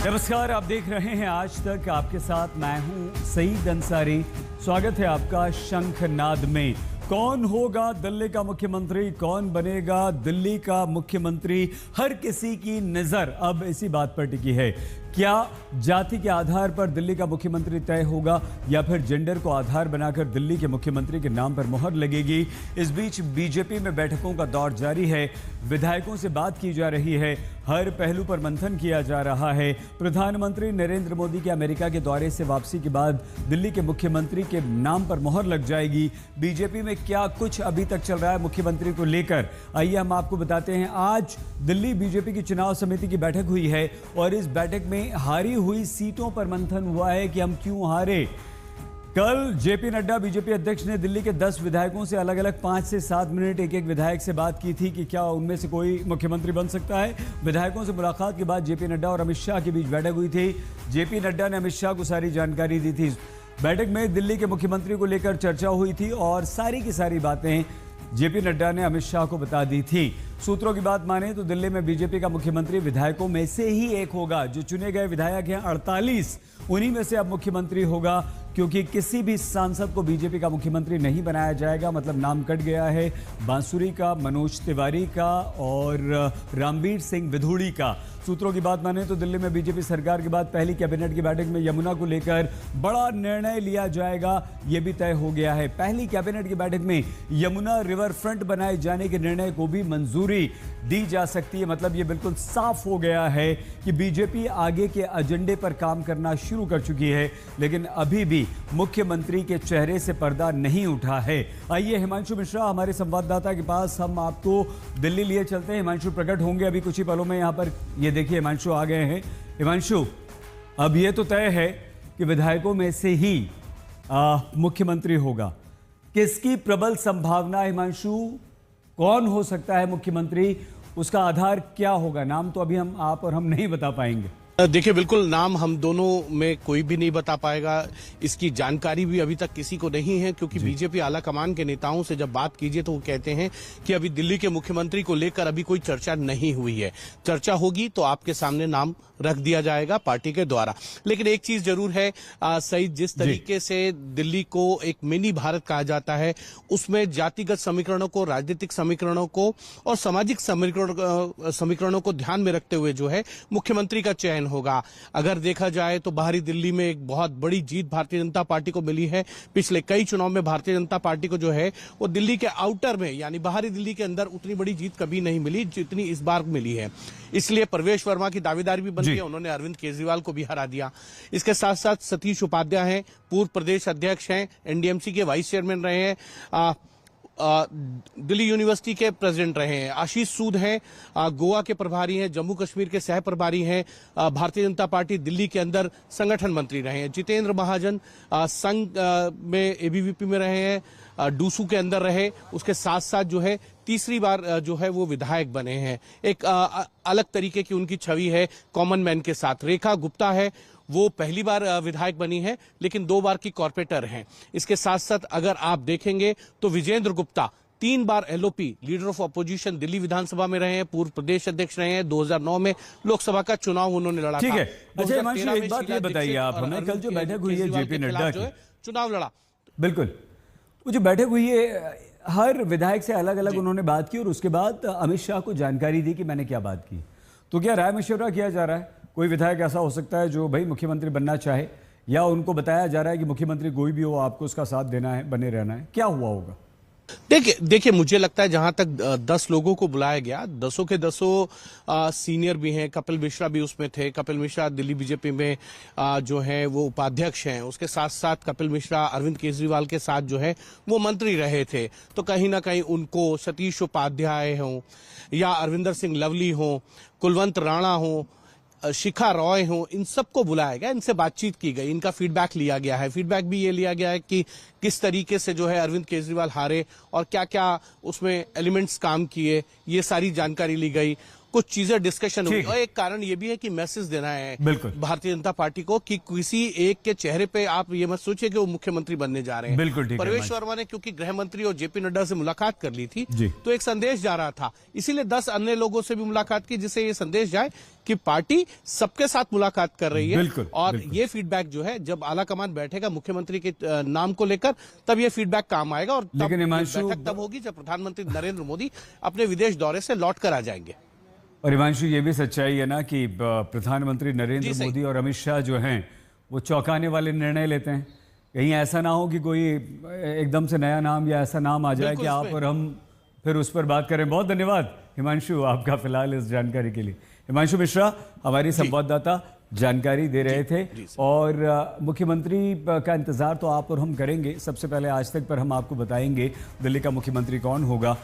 नमस्कार, आप देख रहे हैं आज तक। आपके साथ मैं हूं सईद अंसारी। स्वागत है आपका शंखनाद में। कौन होगा दिल्ली का मुख्यमंत्री, कौन बनेगा दिल्ली का मुख्यमंत्री, हर किसी की नजर अब इसी बात पर टिकी है। क्या जाति के आधार पर दिल्ली का मुख्यमंत्री तय होगा या फिर जेंडर को आधार बनाकर दिल्ली के मुख्यमंत्री के नाम पर मुहर लगेगी। इस बीच बीजेपी में बैठकों का दौर जारी है। विधायकों से बात की जा रही है, हर पहलू पर मंथन किया जा रहा है। प्रधानमंत्री नरेंद्र मोदी के अमेरिका के दौरे से वापसी के बाद दिल्ली के मुख्यमंत्री के नाम पर मुहर लग जाएगी। बीजेपी में क्या कुछ अभी तक चल रहा है मुख्यमंत्री को लेकर, आइए हम आपको बताते हैं। आज दिल्ली बीजेपी की चुनाव समिति की बैठक हुई है और इस बैठक में हारी हुई सीटों पर मंथन हुआ है कि हम क्यों हारे। कल जेपी नड्डा बीजेपी अध्यक्ष ने दिल्ली के 10 विधायकों से अलग अलग 5 से 7 मिनट एक एक विधायक से बात की थी कि क्या उनमें से कोई मुख्यमंत्री बन सकता है। विधायकों से मुलाकात के बाद जेपी नड्डा और अमित शाह के बीच बैठक हुई थी। जेपी नड्डा ने अमित शाह को सारी जानकारी दी थी। बैठक में दिल्ली के मुख्यमंत्री को लेकर चर्चा हुई थी और सारी की सारी बातें जेपी नड्डा ने अमित शाह को बता दी थी। सूत्रों की बात माने तो दिल्ली में बीजेपी का मुख्यमंत्री विधायकों में से ही एक होगा। जो चुने गए विधायक हैं 48, उन्हीं में से अब मुख्यमंत्री होगा, क्योंकि किसी भी सांसद को बीजेपी का मुख्यमंत्री नहीं बनाया जाएगा। मतलब नाम कट गया है बांसुरी का, मनोज तिवारी का और रामवीर सिंह विधूड़ी का। सूत्रों की बात माने तो दिल्ली में बीजेपी सरकार के बाद पहली कैबिनेट की बैठक में यमुना को लेकर बड़ा निर्णय लिया जाएगा, यह भी तय हो गया है। पहली कैबिनेट की बैठक में यमुना रिवर फ्रंट बनाए जाने के निर्णय को भी मंजूरी दी जा सकती है। मतलब यह बिल्कुल साफ हो गया है कि बीजेपी आगे के एजेंडे पर काम करना शुरू कर चुकी है, लेकिन अभी भी मुख्यमंत्री के चेहरे से पर्दा नहीं उठा है। आइए हिमांशु मिश्रा हमारे संवाददाता के पास, हम आपको दिल्ली लिए चलते हैं। हिमांशु प्रकट होंगे अभी कुछ ही पलों में यहाँ पर। ये देखिए हिमांशु आ गए हैं। हिमांशु, अब ये तो तय है कि विधायकों में से ही मुख्यमंत्री होगा। किसकी प्रबल संभावना है हिमांशु, कौन हो सकता है मुख्यमंत्री, उसका आधार क्या होगा? नाम तो अभी आप और हम नहीं बता पाएंगे। देखिए, बिल्कुल नाम हम दोनों में कोई भी नहीं बता पाएगा। इसकी जानकारी भी अभी तक किसी को नहीं है, क्योंकि बीजेपी आला कमान के नेताओं से जब बात कीजिए तो वो कहते हैं कि अभी दिल्ली के मुख्यमंत्री को लेकर अभी कोई चर्चा नहीं हुई है। चर्चा होगी तो आपके सामने नाम रख दिया जाएगा पार्टी के द्वारा। लेकिन एक चीज जरूर है सईद, जिस तरीके से दिल्ली को एक मिनी भारत कहा जाता है, उसमें जातिगत समीकरणों को, राजनीतिक समीकरणों को और सामाजिक समीकरणों को ध्यान में रखते हुए जो है मुख्यमंत्री का चयन होगा। अगर देखा जाए तो बाहरी दिल्ली में एक बहुत बड़ी जीत भारतीय जनता पार्टी को मिली है। पिछले कई चुनाव में भारतीय जनता पार्टी को जो है वो दिल्ली के आउटर में, यानी बाहरी दिल्ली के अंदर उतनी बड़ी जीत कभी नहीं मिली जितनी इस बार मिली है। इसलिए प्रवेश वर्मा की दावेदारी भी बनती है, उन्होंने अरविंद केजरीवाल को भी हरा दिया। इसके साथ साथ सतीश उपाध्याय हैं, पूर्व प्रदेश अध्यक्ष हैं, एनडीएमसी के वाइस चेयरमैन रहे हैं, दिल्ली यूनिवर्सिटी के प्रेसिडेंट रहे हैं। आशीष सूद हैं, गोवा के प्रभारी हैं, जम्मू कश्मीर के सह प्रभारी हैं, भारतीय जनता पार्टी दिल्ली के अंदर संगठन मंत्री रहे हैं। जितेंद्र महाजन संघ में एबीवीपी में रहे हैं, डूसू के अंदर रहे। उसके साथ साथ जो है तीसरी बार जो है वो विधायक बने हैं। एक अलग तरीके की उनकी छवि है कॉमन मैन के साथ। रेखा गुप्ता है, वो पहली बार विधायक बनी है लेकिन 2 बार की कॉर्पोरेटर हैं। इसके साथ साथ अगर आप देखेंगे तो विजेंद्र गुप्ता 3 बार LOP, leader of opposition, Delhi विधानसभा में रहे हैं, पूर्व प्रदेश अध्यक्ष रहे हैं। 2009 में लोकसभा का चुनाव उन्होंने लड़ा। ठीक है, अच्छा हिमांशु एक बात ये बताइए आप हमें, कल जो बैठक हुई है जेपी नड्डा की, चुनाव लड़ा, बिल्कुल वो जो बैठक हुई है हर विधायक से अलग अलग उन्होंने बात की और उसके बाद अमित शाह को जानकारी दी कि मैंने क्या बात की। तो क्या राय मशवरा किया जा रहा है? कोई विधायक ऐसा हो सकता है जो भाई मुख्यमंत्री बनना चाहे, या उनको बताया जा रहा है कि मुख्यमंत्री कोई भी हो आपको उसका साथ देना है, बने रहना है? क्या हुआ होगा? देखिए मुझे लगता है जहां तक 10 लोगों को बुलाया गया, 10 के 10 सीनियर भी हैं। कपिल मिश्रा भी उसमें थे। कपिल मिश्रा दिल्ली बीजेपी में जो है वो उपाध्यक्ष हैं। उसके साथ साथ कपिल मिश्रा अरविंद केजरीवाल के साथ जो है वो मंत्री रहे थे। तो कहीं ना कहीं उनको सतीश उपाध्याय हों या अरविंदर सिंह लवली हों, कुलवंत राणा हों, शिखा रॉय हो, इन सबको बुलाया गया, इनसे बातचीत की गई, इनका फीडबैक लिया गया है। फीडबैक भी ये लिया गया है कि किस तरीके से जो है अरविंद केजरीवाल हारे और क्या क्या उसमें एलिमेंट्स काम किए, ये सारी जानकारी ली गई। कुछ चीजें डिस्कशन हुई। ठीक है। और एक कारण ये भी है कि मैसेज देना है बिल्कुल। भारतीय जनता पार्टी को कि किसी एक के चेहरे पे आप ये मत सोचिए कि वो मुख्यमंत्री बनने जा रहे हैं। बिल्कुल ठीक है, परवेश हिमांशु। वर्मा ने क्योंकि गृह मंत्री और जेपी नड्डा से मुलाकात कर ली थी, जी। तो एक संदेश जा रहा था, इसीलिए 10 अन्य लोगों से भी मुलाकात की, जिससे ये संदेश जाए कि पार्टी सबके साथ मुलाकात कर रही है। बिल्कुल, और बिल्कुल। ये फीडबैक जो है, जब आला कमान बैठेगा मुख्यमंत्री के नाम को लेकर, तब ये फीडबैक काम आएगा। और तब लेकिन हिमांशु- बैठक तब होगी जब प्रधानमंत्री नरेंद्र मोदी अपने विदेश दौरे से लौट कर आ जाएंगे। और हिमांशु, ये भी सच्चाई है ना कि प्रधानमंत्री नरेंद्र जी, सही। मोदी और अमित शाह जो हैं वो चौंकाने वाले निर्णय लेते हैं। कहीं ऐसा ना हो कि कोई एकदम से नया नाम या ऐसा नाम आ जाए बिल्कुल कि आप उसमें। और हम फिर उस पर बात करें। बहुत धन्यवाद हिमांशु आपका फिलहाल इस जानकारी के लिए। हिमांशु मिश्रा हमारी संवाददाता जानकारी दे रहे थे। और मुख्यमंत्री का इंतजार तो आप और हम करेंगे। सबसे पहले आज तक पर हम आपको बताएंगे दिल्ली का मुख्यमंत्री कौन होगा।